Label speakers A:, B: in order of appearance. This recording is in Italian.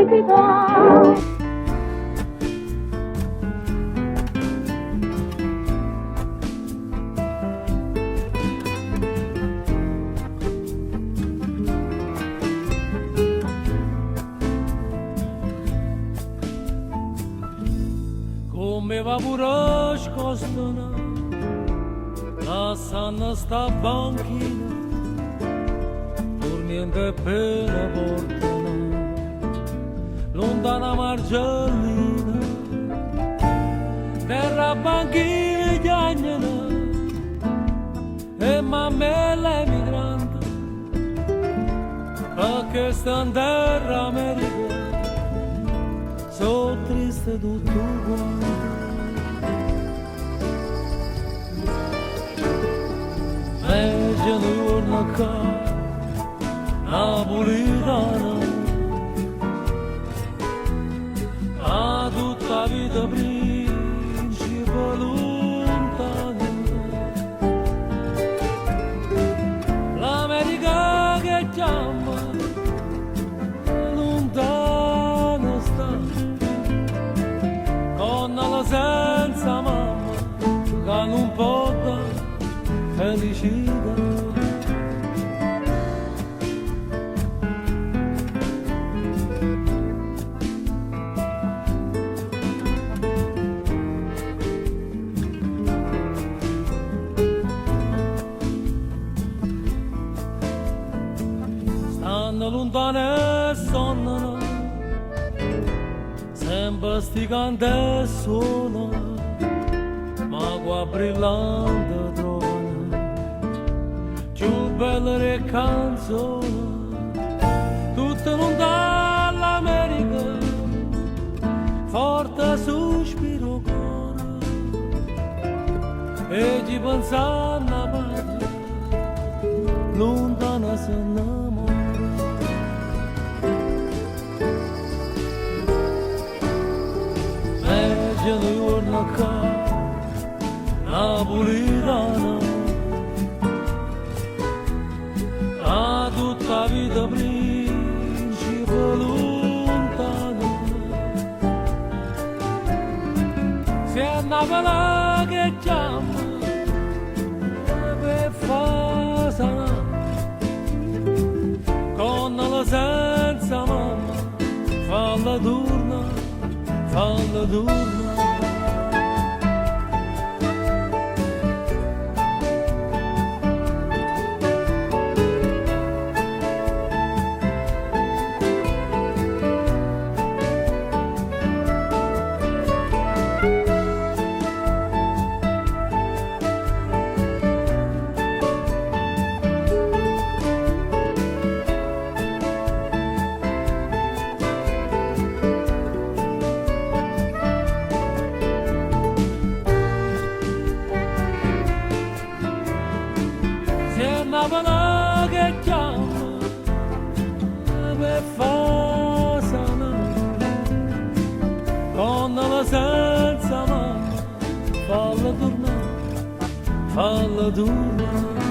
A: felicità.
B: Come va pure scostona, lasciando sta banchina, dormiente appena portano, lontana margellina, terra banchiglia e mammella emigrante, perché sta in terra America, so triste tutto quanto. Legge giorno qua, napolitana, a tutta vita principe lontano. L'America che chiama, lontano sta, con la senza mamma, che non può dare felicità. Stanno lontane e sonnano, sempre sti canti e suonano, ma qua brillante trovano più belle le canzoni, tutte lontane l'America, forte sospiro cuore, e ci pensano a patria, lontana se innamora. Legge giorno qua, napolitana, a tutta vita principe lontano. Se è Napoli che chiama per far sanare, con la senza mamma, falla turna, falla turna. Napoli che chiama per far sanare, con la senza mamma, falla tornare, falla tornare.